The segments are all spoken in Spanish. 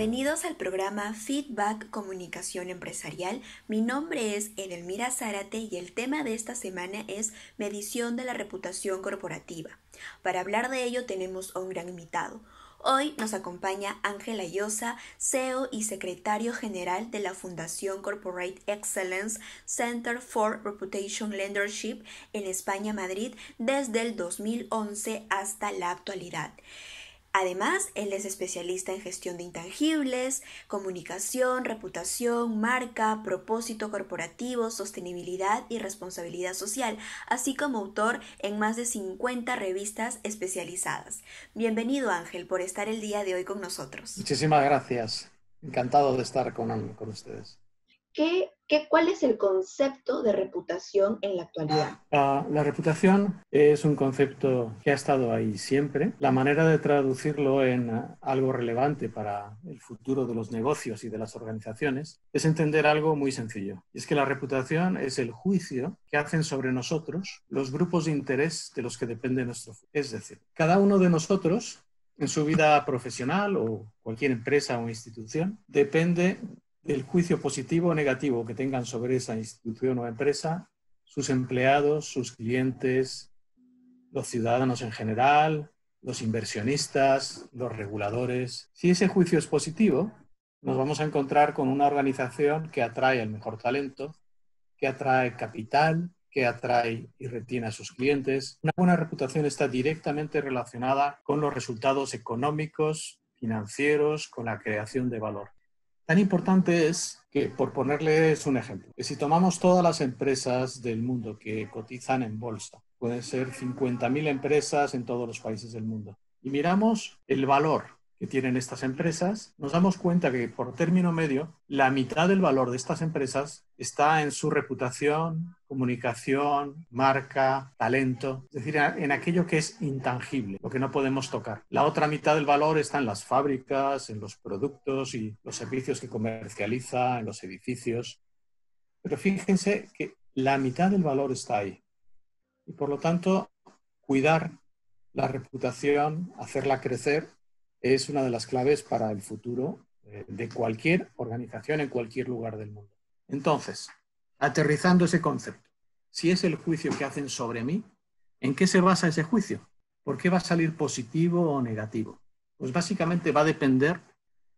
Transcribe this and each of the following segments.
Bienvenidos al programa Feedback Comunicación Empresarial. Mi nombre es Edelmira Zárate y el tema de esta semana es medición de la reputación corporativa. Para hablar de ello tenemos a un gran invitado. Hoy nos acompaña Ángela Llosa, CEO y secretario general de la Fundación Corporate Excellence Center for Reputation Leadership en España, Madrid, desde el 2011 hasta la actualidad. Además, él es especialista en gestión de intangibles, comunicación, reputación, marca, propósito corporativo, sostenibilidad y responsabilidad social, así como autor en más de 50 revistas especializadas. Bienvenido, Ángel, por estar el día de hoy con nosotros. Muchísimas gracias. Encantado de estar con ustedes. ¿Cuál es el concepto de reputación en la actualidad? La reputación es un concepto que ha estado ahí siempre. La manera de traducirlo en algo relevante para el futuro de los negocios y de las organizaciones es entender algo muy sencillo. Y es que la reputación es el juicio que hacen sobre nosotros los grupos de interés de los que depende nuestro futuro. Es decir, cada uno de nosotros en su vida profesional o cualquier empresa o institución depende del juicio positivo o negativo que tengan sobre esa institución o empresa sus empleados, sus clientes, los ciudadanos en general, los inversionistas, los reguladores. Si ese juicio es positivo, nos vamos a encontrar con una organización que atrae el mejor talento, que atrae capital, que atrae y retiene a sus clientes. Una buena reputación está directamente relacionada con los resultados económicos, financieros, con la creación de valor. Tan importante es que, por ponerles un ejemplo, que si tomamos todas las empresas del mundo que cotizan en bolsa, pueden ser 50.000 empresas en todos los países del mundo, y miramos el valor que tienen estas empresas, nos damos cuenta que por término medio, la mitad del valor de estas empresas está en su reputación, comunicación, marca, talento, es decir, en aquello que es intangible, lo que no podemos tocar. La otra mitad del valor está en las fábricas, en los productos y los servicios que comercializa, en los edificios. Pero fíjense que la mitad del valor está ahí. Y por lo tanto, cuidar la reputación, hacerla crecer, es una de las claves para el futuro de cualquier organización en cualquier lugar del mundo. Entonces, aterrizando ese concepto, si es el juicio que hacen sobre mí, ¿en qué se basa ese juicio? ¿Por qué va a salir positivo o negativo? Pues básicamente va a depender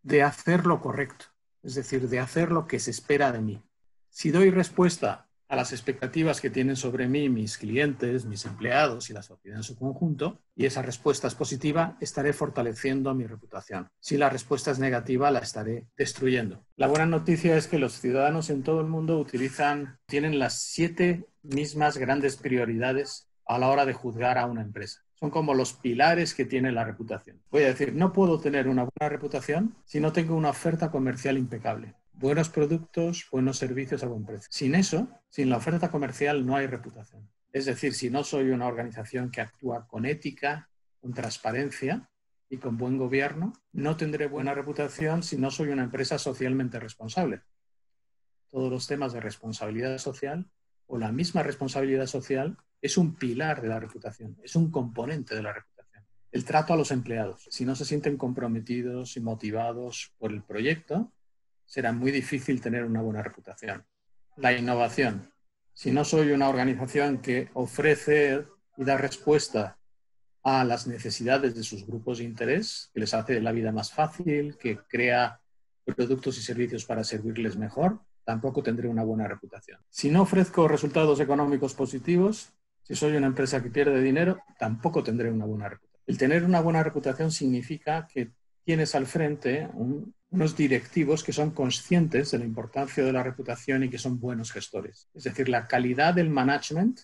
de hacer lo correcto, es decir, de hacer lo que se espera de mí. Si doy respuesta a las expectativas que tienen sobre mí mis clientes, mis empleados y la sociedad en su conjunto, y esa respuesta es positiva, estaré fortaleciendo mi reputación. Si la respuesta es negativa, la estaré destruyendo. La buena noticia es que los ciudadanos en todo el mundo tienen las 7 mismas grandes prioridades a la hora de juzgar a una empresa. Son como los pilares que tiene la reputación. Voy a decir, no puedo tener una buena reputación si no tengo una oferta comercial impecable. Buenos productos, buenos servicios a buen precio. Sin eso, sin la oferta comercial, no hay reputación. Es decir, si no soy una organización que actúa con ética, con transparencia y con buen gobierno, no tendré buena reputación si no soy una empresa socialmente responsable. Todos los temas de responsabilidad social o la misma responsabilidad social es un pilar de la reputación, es un componente de la reputación. El trato a los empleados. Si no se sienten comprometidos y motivados por el proyecto, será muy difícil tener una buena reputación. La innovación. Si no soy una organización que ofrece y da respuesta a las necesidades de sus grupos de interés, que les hace la vida más fácil, que crea productos y servicios para servirles mejor, tampoco tendré una buena reputación. Si no ofrezco resultados económicos positivos, si soy una empresa que pierde dinero, tampoco tendré una buena reputación. El tener una buena reputación significa que tienes al frente unos directivos que son conscientes de la importancia de la reputación y que son buenos gestores. Es decir, la calidad del management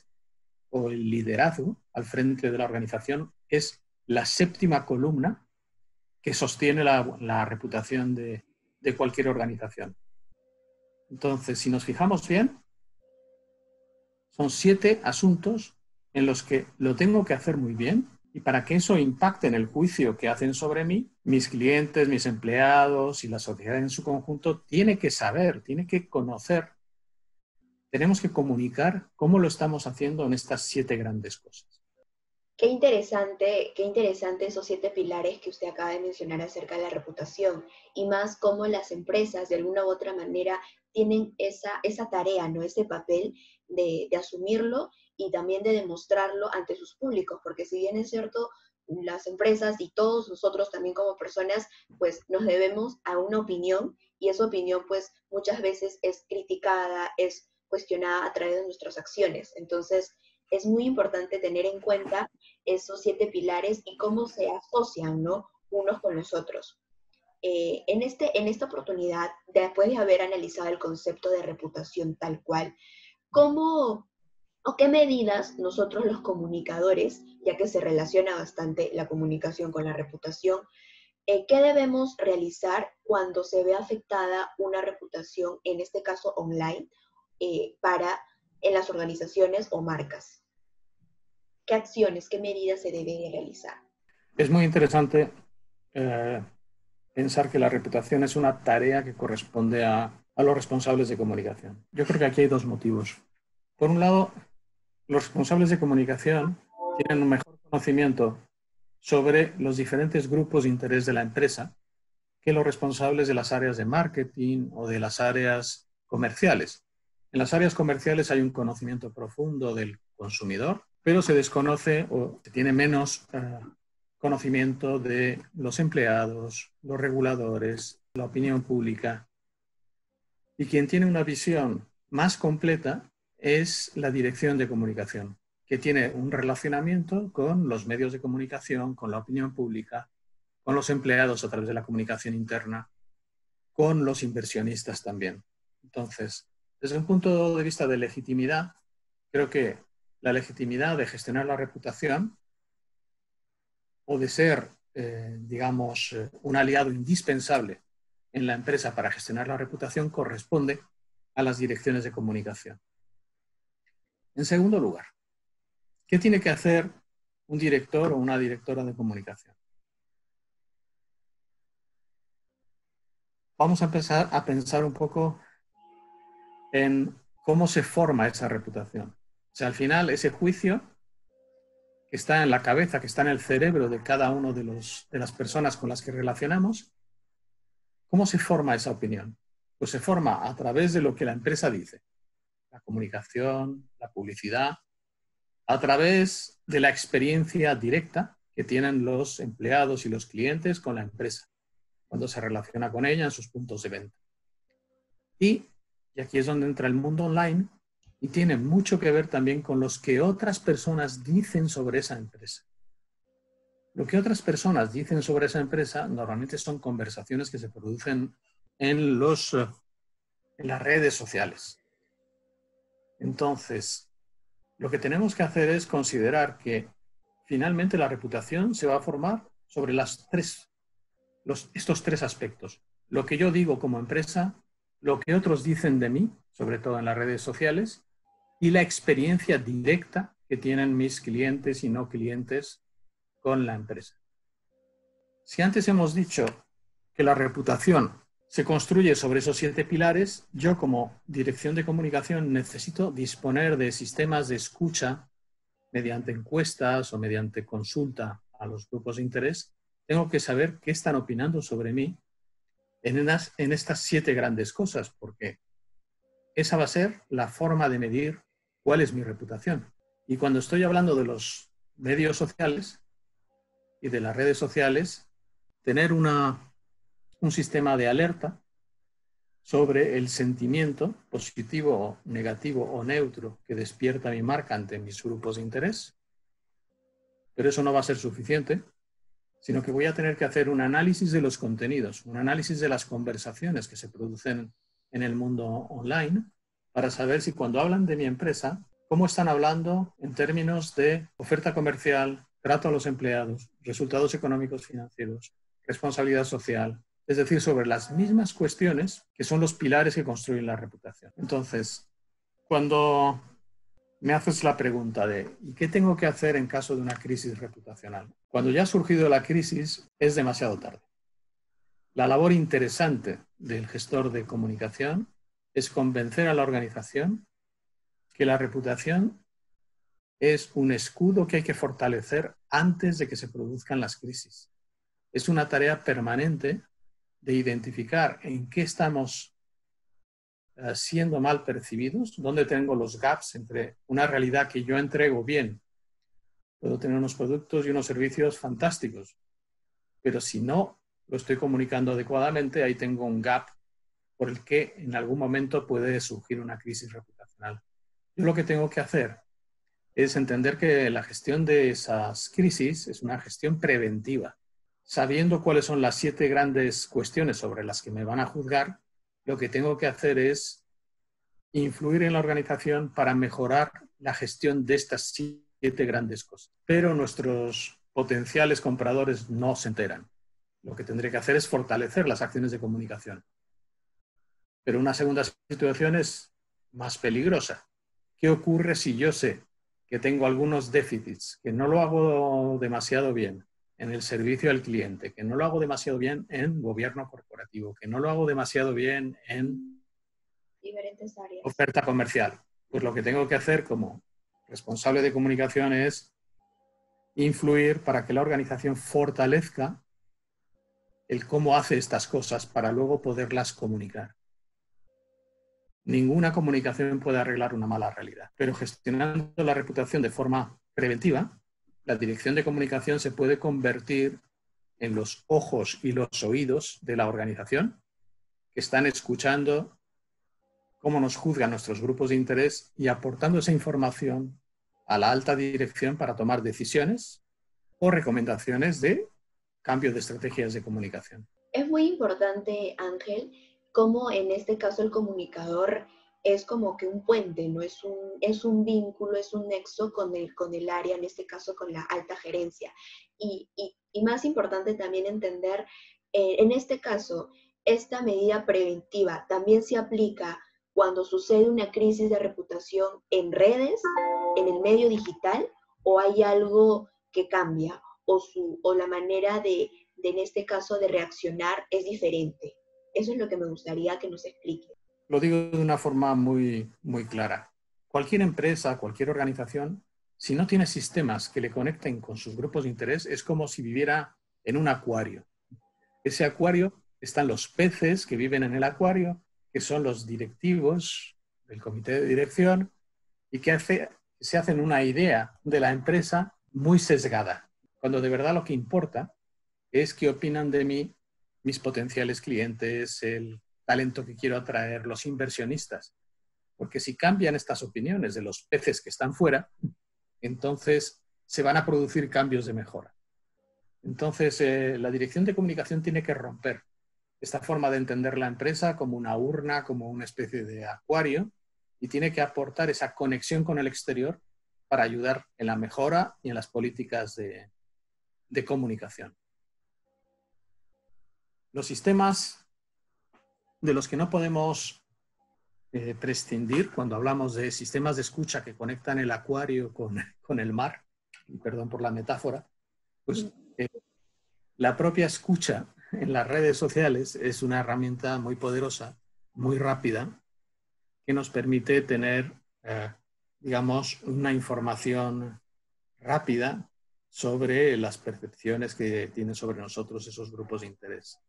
o el liderazgo al frente de la organización es la 7ª columna que sostiene la reputación de cualquier organización. Entonces, si nos fijamos bien, son 7 asuntos en los que lo tengo que hacer muy bien, y para que eso impacte en el juicio que hacen sobre mí, mis clientes, mis empleados y la sociedad en su conjunto tiene que saber, tiene que conocer. Tenemos que comunicar cómo lo estamos haciendo en estas 7 grandes cosas. qué interesante esos 7 pilares que usted acaba de mencionar acerca de la reputación y más cómo las empresas de alguna u otra manera tienen esa tarea, ¿no? Ese papel de asumirlo y también de demostrarlo ante sus públicos, porque si bien es cierto, las empresas y todos nosotros también como personas, pues nos debemos a una opinión y esa opinión pues muchas veces es criticada, es cuestionada a través de nuestras acciones. Entonces, es muy importante tener en cuenta esos 7 pilares y cómo se asocian, ¿no? Unos con los otros. En esta oportunidad, después de haber analizado el concepto de reputación tal cual, ¿cómo o qué medidas nosotros los comunicadores, ya que se relaciona bastante la comunicación con la reputación, qué debemos realizar cuando se ve afectada una reputación, en este caso online, para en las organizaciones o marcas? ¿Qué acciones, qué medidas se deben de realizar? Es muy interesante eh, pensar que la reputación es una tarea que corresponde a los responsables de comunicación. Yo creo que aquí hay dos motivos. Por un lado, los responsables de comunicación tienen un mejor conocimiento sobre los diferentes grupos de interés de la empresa que los responsables de las áreas de marketing o de las áreas comerciales. En las áreas comerciales hay un conocimiento profundo del consumidor, pero se desconoce o se tiene menos conocimiento de los empleados, los reguladores, la opinión pública. Y quien tiene una visión más completa es la dirección de comunicación, que tiene un relacionamiento con los medios de comunicación, con la opinión pública, con los empleados a través de la comunicación interna, con los inversionistas también. Entonces, desde un punto de vista de legitimidad, creo que la legitimidad de gestionar la reputación o de ser, digamos, un aliado indispensable en la empresa para gestionar la reputación corresponde a las direcciones de comunicación. En segundo lugar, ¿qué tiene que hacer un director o una directora de comunicación? Vamos a empezar a pensar un poco en cómo se forma esa reputación. O sea, al final, ese juicio que está en la cabeza, que está en el cerebro de cada uno de las personas con las que relacionamos, ¿cómo se forma esa opinión? Pues se forma a través de lo que la empresa dice, la comunicación, la publicidad, a través de la experiencia directa que tienen los empleados y los clientes con la empresa, cuando se relaciona con ella en sus puntos de venta. Y aquí es donde entra el mundo online y tiene mucho que ver también con lo que otras personas dicen sobre esa empresa. Lo que otras personas dicen sobre esa empresa normalmente son conversaciones que se producen en las redes sociales. Entonces, lo que tenemos que hacer es considerar que finalmente la reputación se va a formar sobre estos tres aspectos. Lo que yo digo como empresa, lo que otros dicen de mí, sobre todo en las redes sociales, y la experiencia directa que tienen mis clientes y no clientes con la empresa. Si antes hemos dicho que la reputación se construye sobre esos 7 pilares, yo como dirección de comunicación necesito disponer de sistemas de escucha mediante encuestas o mediante consulta a los grupos de interés. Tengo que saber qué están opinando sobre mí en estas 7 grandes cosas, porque esa va a ser la forma de medir cuál es mi reputación. Y cuando estoy hablando de los medios sociales y de las redes sociales, tener un sistema de alerta sobre el sentimiento positivo, negativo o neutro que despierta mi marca ante mis grupos de interés. Pero eso no va a ser suficiente, sino que voy a tener que hacer un análisis de los contenidos, un análisis de las conversaciones que se producen en el mundo online para saber si cuando hablan de mi empresa, cómo están hablando en términos de oferta comercial, trato a los empleados, resultados económicos financieros, responsabilidad social, es decir, sobre las mismas cuestiones que son los pilares que construyen la reputación. Entonces, cuando me haces la pregunta de ¿y qué tengo que hacer en caso de una crisis reputacional? Cuando ya ha surgido la crisis, es demasiado tarde. La labor interesante del gestor de comunicación es convencer a la organización que la reputación es un escudo que hay que fortalecer antes de que se produzcan las crisis. Es una tarea permanente de identificar en qué estamos siendo mal percibidos, dónde tengo los gaps entre una realidad que yo entrego bien. Puedo tener unos productos y unos servicios fantásticos, pero si no lo estoy comunicando adecuadamente, ahí tengo un gap por el que en algún momento puede surgir una crisis reputacional. Yo lo que tengo que hacer es entender que la gestión de esas crisis es una gestión preventiva. Sabiendo cuáles son las 7 grandes cuestiones sobre las que me van a juzgar, lo que tengo que hacer es influir en la organización para mejorar la gestión de estas 7 grandes cosas. Pero nuestros potenciales compradores no se enteran. Lo que tendré que hacer es fortalecer las acciones de comunicación. Pero una segunda situación es más peligrosa. ¿Qué ocurre si yo sé que tengo algunos déficits, que no lo hago demasiado bien en el servicio al cliente, que no lo hago demasiado bien en gobierno corporativo, que no lo hago demasiado bien en diferentes áreas? Oferta comercial? Pues lo que tengo que hacer como responsable de comunicación es influir para que la organización fortalezca el cómo hace estas cosas para luego poderlas comunicar. Ninguna comunicación puede arreglar una mala realidad, pero gestionando la reputación de forma preventiva, la dirección de comunicación se puede convertir en los ojos y los oídos de la organización que están escuchando cómo nos juzgan nuestros grupos de interés y aportando esa información a la alta dirección para tomar decisiones o recomendaciones de cambio de estrategias de comunicación. Es muy importante, Ángel, cómo en este caso el comunicador es como que un puente, ¿no? Es un vínculo, es un nexo con el área, en este caso con la alta gerencia. Y más importante también entender, en este caso, esta medida preventiva también se aplica cuando sucede una crisis de reputación en redes, en el medio digital, o hay algo que cambia, o la manera en este caso, de reaccionar es diferente. Eso es lo que me gustaría que nos explique. Lo digo de una forma muy, muy clara. Cualquier empresa, cualquier organización, si no tiene sistemas que le conecten con sus grupos de interés, es como si viviera en un acuario. Ese acuario están los peces que viven en el acuario, que son los directivos del comité de dirección y que se hacen una idea de la empresa muy sesgada, cuando de verdad lo que importa es qué opinan de mí mis potenciales clientes, el talento que quiero atraer, los inversionistas. Porque si cambian estas opiniones de los peces que están fuera, entonces se van a producir cambios de mejora. Entonces, la dirección de comunicación tiene que romper esta forma de entender la empresa como una urna, como una especie de acuario, y tiene que aportar esa conexión con el exterior para ayudar en la mejora y en las políticas de comunicación. Los sistemas de los que no podemos prescindir cuando hablamos de sistemas de escucha que conectan el acuario con el mar, y perdón por la metáfora, pues la propia escucha en las redes sociales es una herramienta muy poderosa, muy rápida, que nos permite tener, digamos, una información rápida sobre las percepciones que tienen sobre nosotros esos grupos de interés.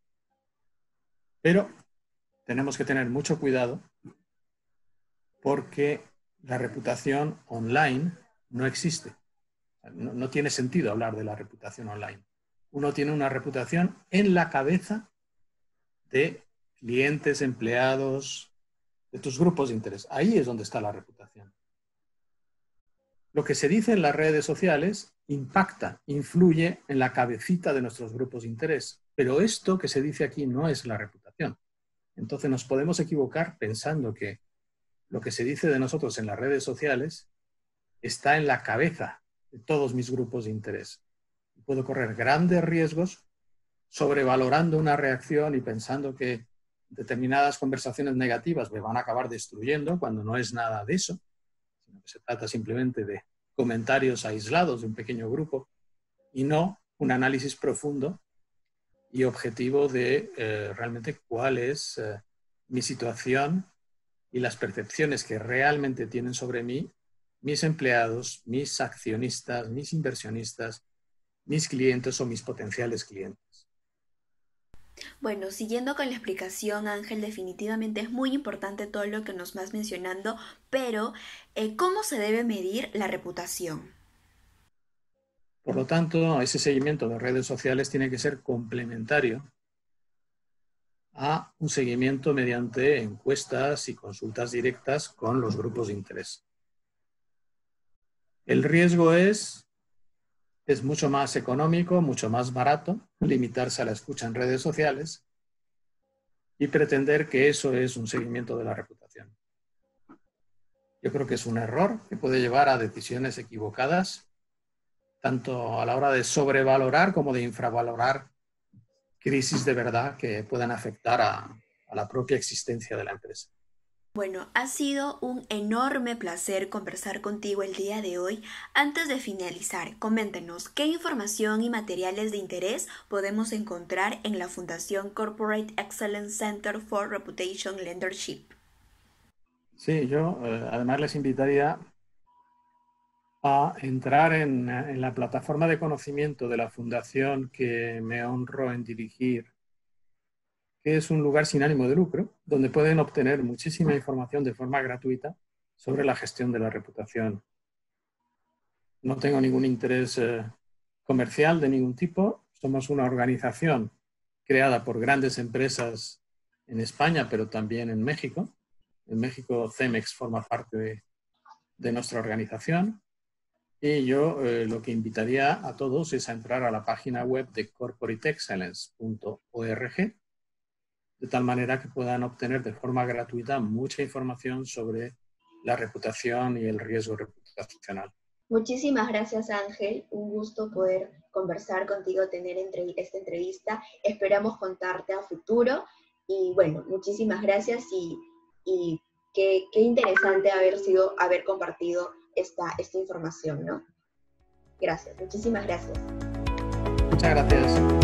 Pero tenemos que tener mucho cuidado porque la reputación online no existe. No tiene sentido hablar de la reputación online. Uno tiene una reputación en la cabeza de clientes, empleados, de tus grupos de interés. Ahí es donde está la reputación. Lo que se dice en las redes sociales impacta, influye en la cabecita de nuestros grupos de interés. Pero esto que se dice aquí no es la reputación. Entonces nos podemos equivocar pensando que lo que se dice de nosotros en las redes sociales está en la cabeza de todos mis grupos de interés. Puedo correr grandes riesgos sobrevalorando una reacción y pensando que determinadas conversaciones negativas me van a acabar destruyendo cuando no es nada de eso, sino que se trata simplemente de comentarios aislados de un pequeño grupo y no un análisis profundo y objetivo de realmente cuál es mi situación y las percepciones que realmente tienen sobre mí mis empleados, mis accionistas, mis inversionistas, mis clientes o mis potenciales clientes. Bueno, siguiendo con la explicación, Ángel, definitivamente es muy importante todo lo que nos vas mencionando, pero ¿cómo se debe medir la reputación? Por lo tanto, ese seguimiento de redes sociales tiene que ser complementario a un seguimiento mediante encuestas y consultas directas con los grupos de interés. El riesgo es mucho más económico, mucho más barato limitarse a la escucha en redes sociales y pretender que eso es un seguimiento de la reputación. Yo creo que es un error que puede llevar a decisiones equivocadas, tanto a la hora de sobrevalorar como de infravalorar crisis de verdad que puedan afectar a la propia existencia de la empresa. Bueno, ha sido un enorme placer conversar contigo el día de hoy. Antes de finalizar, coméntenos qué información y materiales de interés podemos encontrar en la Fundación Corporate Excellence Center for Reputation Leadership. Sí, yo además les invitaría a entrar en la plataforma de conocimiento de la fundación que me honro en dirigir, que es un lugar sin ánimo de lucro, donde pueden obtener muchísima información de forma gratuita sobre la gestión de la reputación. No tengo ningún interés comercial de ningún tipo. Somos una organización creada por grandes empresas en España, pero también en México. En México, Cemex forma parte de nuestra organización. Y yo lo que invitaría a todos es a entrar a la página web de corporateexcellence.org, de tal manera que puedan obtener de forma gratuita mucha información sobre la reputación y el riesgo reputacional. Muchísimas gracias, Ángel. Un gusto poder conversar contigo, tener esta entrevista. Esperamos contarte a futuro. Y bueno, muchísimas gracias y qué interesante haber compartido esta información, ¿no? Gracias, muchísimas gracias. Muchas gracias.